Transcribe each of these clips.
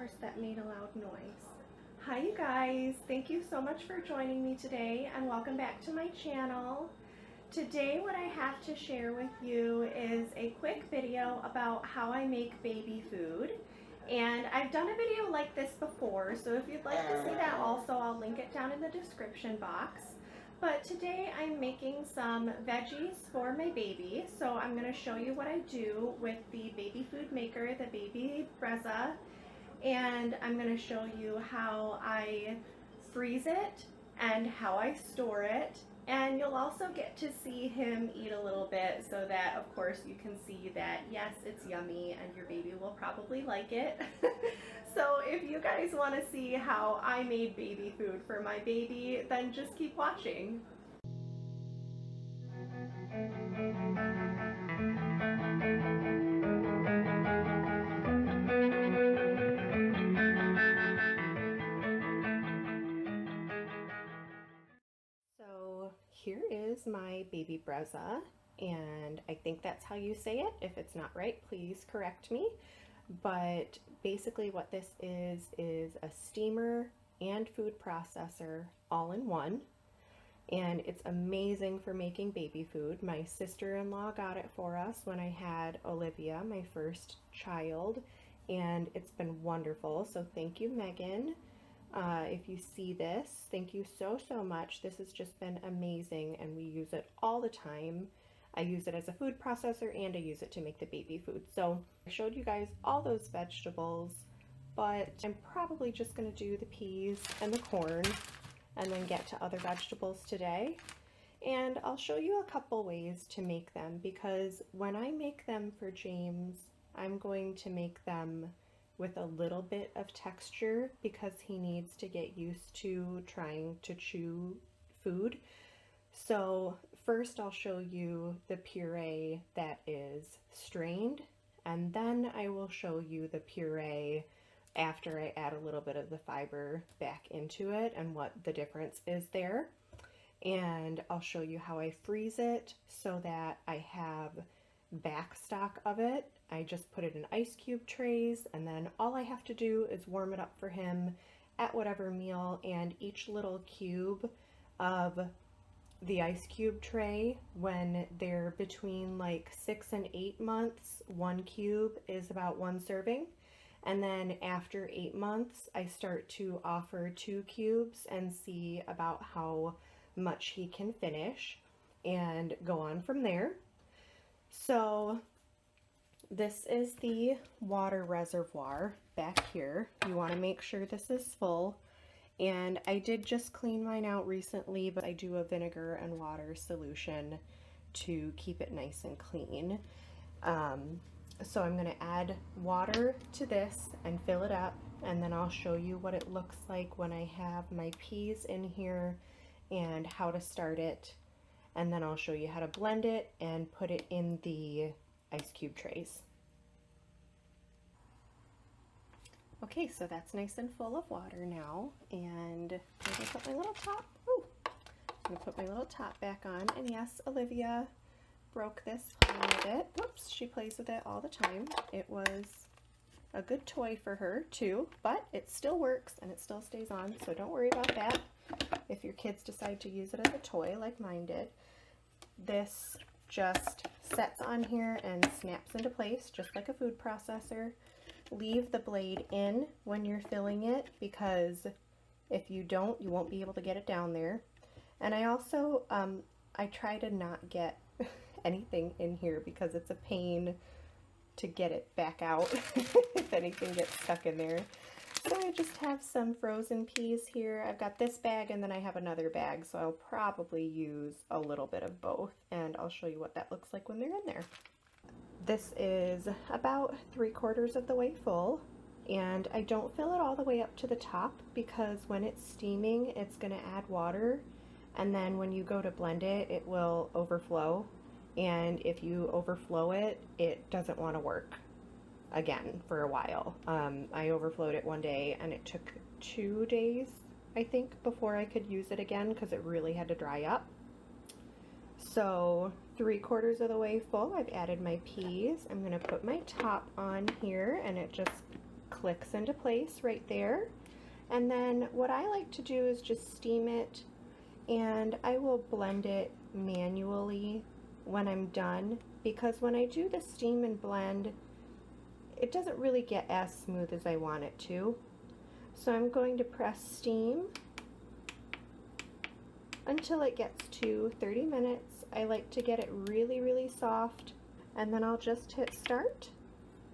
horse that made a loud noise. Hi you guys, thank you so much for joining me today and welcome back to my channel. Today what I have to share with you is a quick video about how I make baby food. And I've done a video like this before, so if you'd like to see that also, I'll link it down in the description box. But today I'm making some veggies for my baby, so I'm going to show you what I do with the baby food maker, the Baby Brezza, and I'm going to show you how I freeze it and how I store it. And you'll also get to see him eat a little bit so that, of course, you can see that, yes, it's yummy and your baby will probably like it. So if you guys want to see how I made baby food for my baby, then just keep watching. So here is my Baby Brezza, and I think that's how you say it. If it's not right, please correct me. But basically what this is a steamer and food processor all in one. And it's amazing for making baby food. My sister-in-law got it for us when I had Olivia, my first child, and it's been wonderful. So thank you, Megan. If you see this, thank you so much. This has just been amazing and we use it all the time. I use it as a food processor and I use it to make the baby food. So I showed you guys all those vegetables, but I'm probably just going to do the peas and the corn and then get to other vegetables today. And I'll show you a couple ways to make them, because when I make them for James, I'm going to make them with a little bit of texture because he needs to get used to trying to chew food. So first I'll show you the puree that is strained, and then I will show you the puree after I add a little bit of the fiber back into it and what the difference is there. And I'll show you how I freeze it so that I have back stock of it. I just put it in ice cube trays, and then all I have to do is warm it up for him at whatever meal. And each little cube of the ice cube tray, when they're between like 6 and 8 months, 1 cube is about 1 serving. And then after 8 months, I start to offer 2 cubes and see about how much he can finish and go on from there. So this is the water reservoir back here. You want to make sure this is full. And I did just clean mine out recently, but I do a vinegar and water solution to keep it nice and clean. So I'm going to add water to this and fill it up, and then I'll show you what it looks like when I have my peas in here and how to start it. And then I'll show you how to blend it and put it in the ice cube trays. Okay, so that's nice and full of water now, and I'm gonna put my little top. Ooh, I'm gonna put my little top back on. And yes, Olivia broke this playing with it. Whoops, she plays with it all the time. It was a good toy for her too, but it still works and it still stays on, so don't worry about that if your kids decide to use it as a toy like mine did. This just sets on here and snaps into place just like a food processor. Leave the blade in when you're filling it, because if you don't, you won't be able to get it down there. And I also, I try to not get anything in here because it's a pain to get it back out if anything gets stuck in there. So I just have some frozen peas here. I've got this bag and then I have another bag, so I'll probably use a little bit of both, and I'll show you what that looks like when they're in there. This is about 3/4 of the way full, and I don't fill it all the way up to the top because when it's steaming, it's going to add water, and then when you go to blend it, it will overflow, and if you overflow it, it doesn't want to work again for a while. I overflowed it one day and it took 2 days, I think, before I could use it again because it really had to dry up. So 3/4 of the way full, I've added my peas. I'm going to put my top on here, and it just clicks into place right there. And then what I like to do is just steam it, and I will blend it manually when I'm done, because when I do the steam and blend, it doesn't really get as smooth as I want it to. So I'm going to press steam until it gets to 30 minutes. I like to get it really, really soft, and then I'll just hit start,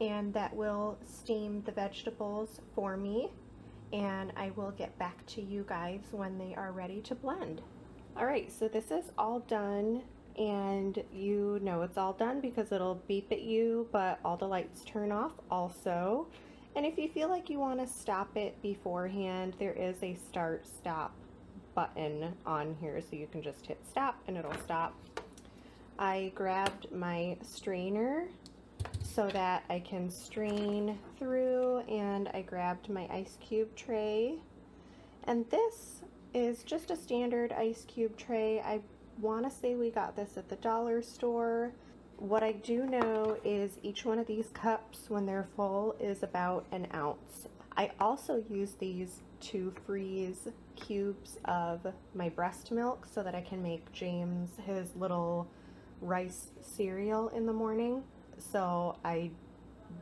and that will steam the vegetables for me, and I will get back to you guys when they are ready to blend. Alright, so this is all done, and you know it's all done because it'll beep at you, but all the lights turn off also. And if you feel like you want to stop it beforehand, there is a start-stop button on here, so you can just hit stop and it'll stop. I grabbed my strainer so that I can strain through, and I grabbed my ice cube tray. And this is just a standard ice cube tray. I want to say we got this at the dollar store. What I do know is each one of these cups, when they're full, is about an ounce. I also use these to freeze cubes of my breast milk so that I can make James his little rice cereal in the morning. So I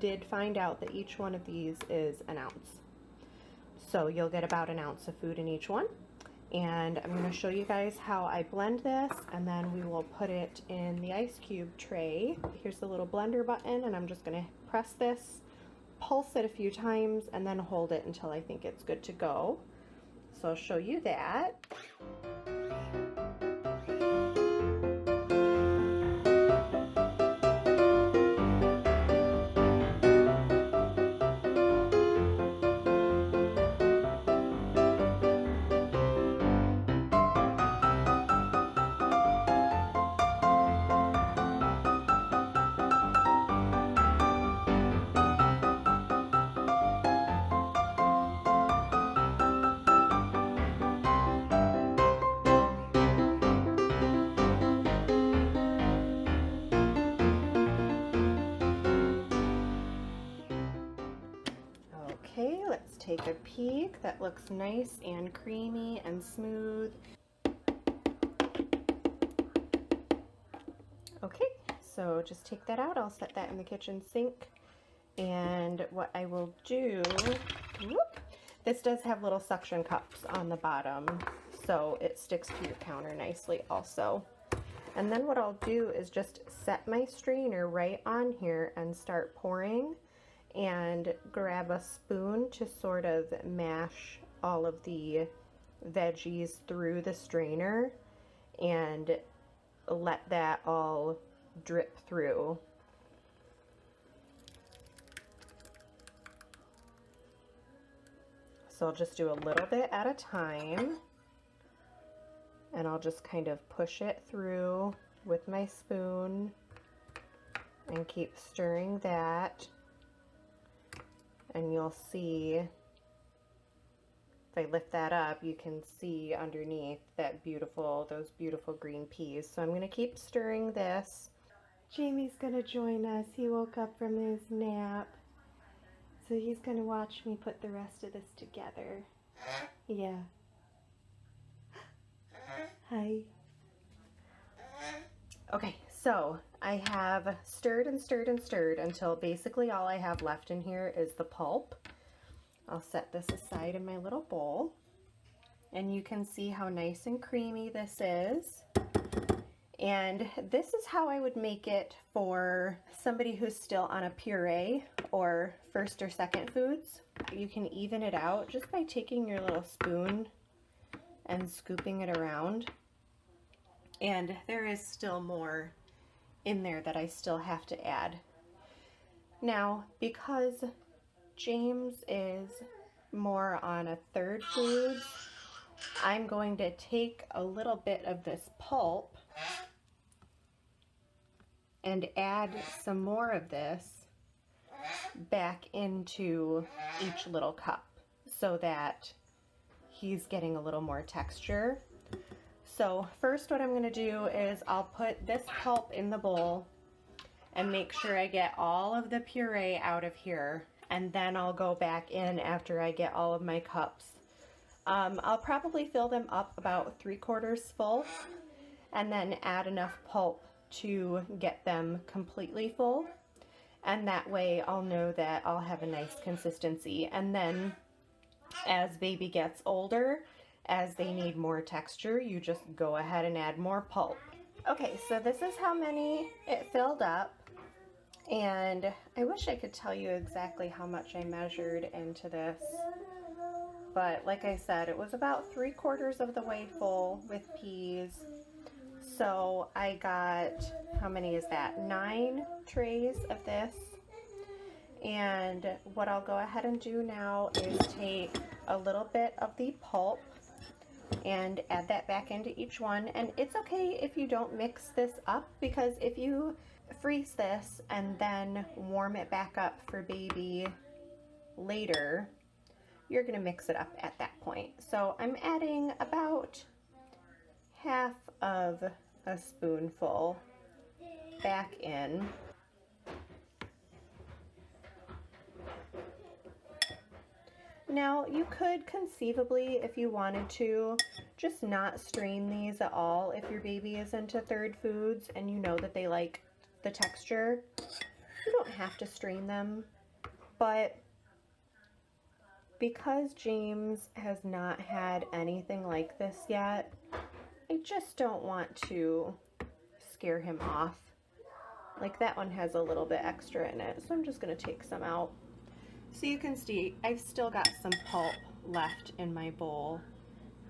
did find out that each one of these is an ounce. So you'll get about an ounce of food in each one. And I'm going to show you guys how I blend this, and then we will put it in the ice cube tray. Here's the little blender button, and I'm just going to press this, pulse it a few times, and then hold it until I think it's good to go. So I'll show you that. Okay, let's take a peek. That looks nice and creamy and smooth. Okay, so just take that out. I'll set that in the kitchen sink. And what I will do, whoop, this does have little suction cups on the bottom, so it sticks to your counter nicely also. And then what I'll do is just set my strainer right on here and start pouring, and grab a spoon to sort of mash all of the veggies through the strainer and let that all drip through. So I'll just do a little bit at a time, and I'll just kind of push it through with my spoon and keep stirring that. And you'll see, if I lift that up, you can see underneath that those beautiful green peas. So I'm going to keep stirring this. Jamie's going to join us. He woke up from his nap, so he's going to watch me put the rest of this together. Yeah. Hi. Okay, so I have stirred and stirred and stirred until basically all I have left in here is the pulp. I'll set this aside in my little bowl, and you can see how nice and creamy this is. And this is how I would make it for somebody who's still on a puree or first or second foods. You can even it out just by taking your little spoon and scooping it around. And there is still more in there that I still have to add. Now, because James is more on a third foods, I'm going to take a little bit of this pulp and add some more of this back into each little cup so that he's getting a little more texture. So first what I'm going to do is I'll put this pulp in the bowl and make sure I get all of the puree out of here. and then I'll go back in after I get all of my cups. I'll probably fill them up about 3/4 full and then add enough pulp to get them completely full. And that way I'll know that I'll have a nice consistency. And then as baby gets older, as they need more texture, you just go ahead and add more pulp. Okay, so this is how many it filled up. And I wish I could tell you exactly how much I measured into this. But like I said, it was about 3/4 of the way full with peas. So I got, how many is that? 9 trays of this. And what I'll go ahead and do now is take a little bit of the pulp and add that back into each one. And it's okay if you don't mix this up, because if you freeze this and then warm it back up for baby later, you're gonna mix it up at that point. So I'm adding about half of a spoonful back in. Now you could conceivably, if you wanted to, just not strain these at all if your baby is into third foods and you know that they like the texture. You don't have to strain them, but because James has not had anything like this yet, I just don't want to scare him off. Like that one has a little bit extra in it, so I'm just going to take some out. So you can see I've still got some pulp left in my bowl.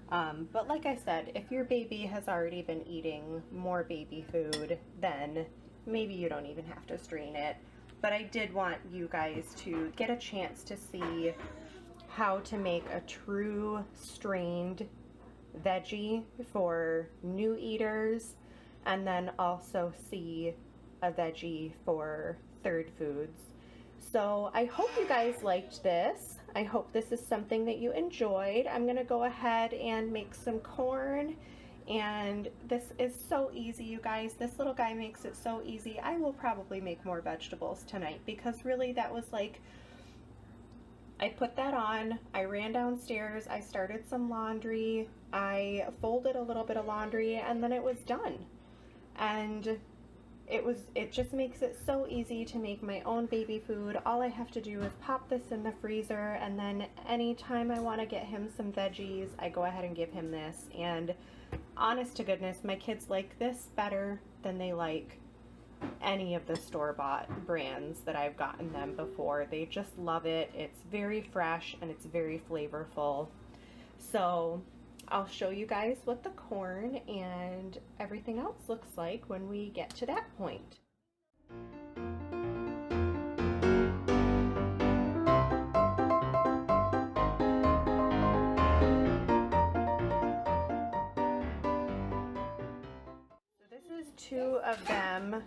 But like I said, if your baby has already been eating more baby food, then maybe you don't even have to strain it. But I did want you guys to get a chance to see how to make a true strained veggie for new eaters, and then also see a veggie for third foods. So I hope you guys liked this. I hope this is something that you enjoyed. I'm gonna go ahead and make some corn, and this is so easy, you guys. This little guy makes it so easy. I will probably make more vegetables tonight, because really that was like, I put that on, I ran downstairs, I started some laundry, I folded a little bit of laundry, and then it was done. And it just makes it so easy to make my own baby food. All I have to do is pop this in the freezer, and then anytime I want to get him some veggies, I go ahead and give him this. And honest to goodness, my kids like this better than they like any of the store-bought brands that I've gotten them before. They just love it. It's very fresh and it's very flavorful. So I'll show you guys what the corn and everything else looks like when we get to that point. So this is 2 of them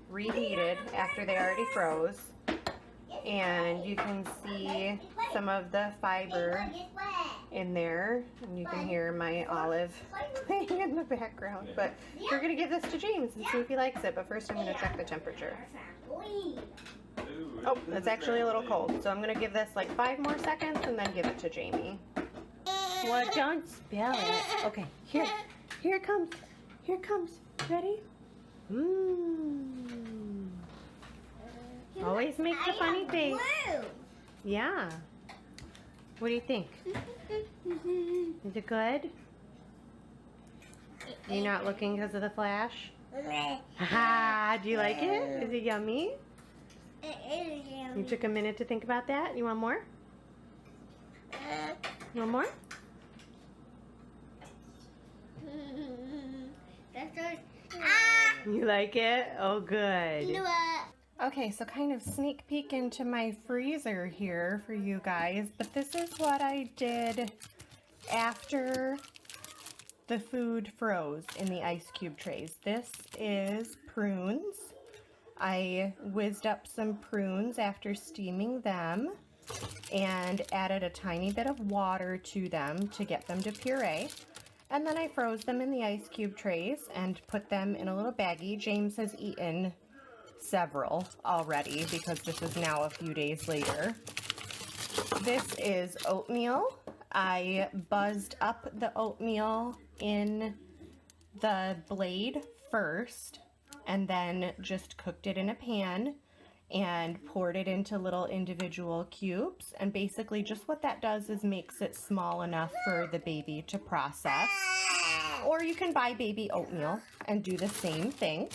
reheated after they already froze, and you can see some of the fiber in there, and you can hear my Olive playing in the background. But we're gonna give this to James and see if he likes it, but first I'm gonna check the temperature. Oh, it's actually a little cold, so I'm gonna give this like 5 more seconds and then give it to Jamie. Well, don't spill it. Okay, here it comes. Here it comes. Ready? Always make the funny face. Yeah. What do you think? Is it good? You're not looking because of the flash? Haha, do you like it? Is it yummy? It is yummy. You took a minute to think about that? You want more? You want more? You like it? Oh, good. You know what? Okay, so kind of sneak peek into my freezer here for you guys, but this is what I did after the food froze in the ice cube trays. This is prunes. I whizzed up some prunes after steaming them and added a tiny bit of water to them to get them to puree. And then I froze them in the ice cube trays and put them in a little baggie. James has eaten several already because this is now a few days later. This is oatmeal. I buzzed up the oatmeal in the blade first and then just cooked it in a pan and poured it into little individual cubes. And basically just what that does is makes it small enough for the baby to process. Or you can buy baby oatmeal and do the same thing.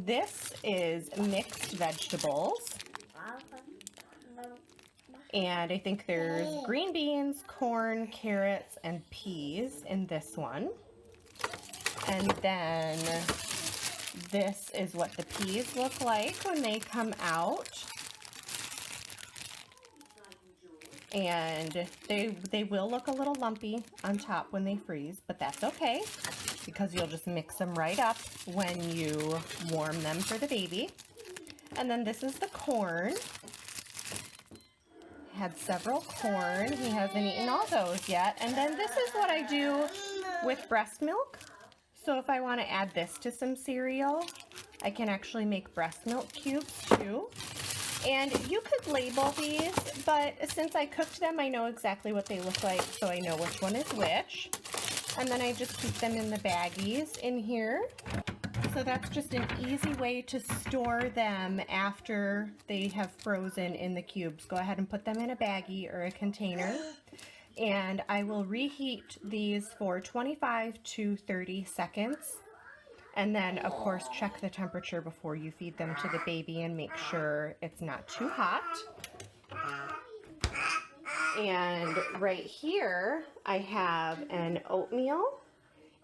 This is mixed vegetables. And I think there's green beans, corn, carrots, and peas in this one. And then this is what the peas look like when they come out. And they will look a little lumpy on top when they freeze, but that's okay because you'll just mix them right up when you warm them for the baby. And then this is the corn. Had several corn. He hasn't eaten all those yet. And then this is what I do with breast milk. So if I want to add this to some cereal, I can actually make breast milk cubes too. And you could label these, but since I cooked them, I know exactly what they look like, so I know which one is which. And then I just keep them in the baggies in here. So that's just an easy way to store them after they have frozen in the cubes. Go ahead and put them in a baggie or a container. And I will reheat these for 25 to 30 seconds. And then, of course, check the temperature before you feed them to the baby and make sure it's not too hot. And right here, I have an oatmeal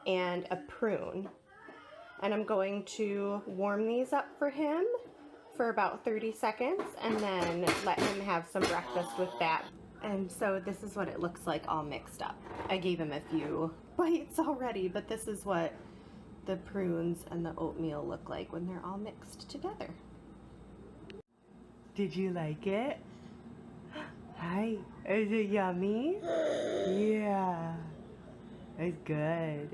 and a prune. And I'm going to warm these up for him for about 30 seconds and then let him have some breakfast with that. And so this is what it looks like all mixed up. I gave him a few bites already, but this is what the prunes and the oatmeal look like when they're all mixed together. Did you like it? Hi, is it yummy? Yeah, it's good.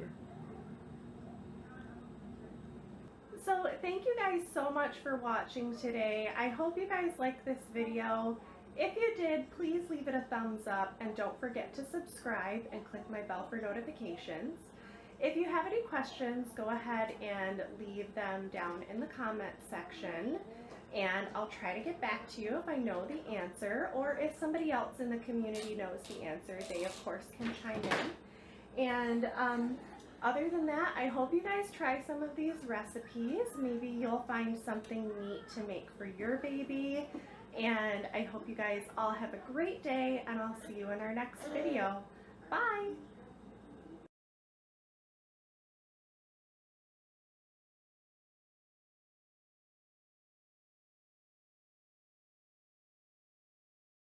So thank you guys so much for watching today. I hope you guys liked this video. If you did, please leave it a thumbs up and don't forget to subscribe and click my bell for notifications. If you have any questions, go ahead and leave them down in the comment section and I'll try to get back to you if I know the answer, or if somebody else in the community knows the answer, they of course can chime in. And other than that, I hope you guys try some of these recipes. Maybe you'll find something neat to make for your baby. And I hope you guys all have a great day, and I'll see you in our next video. Bye!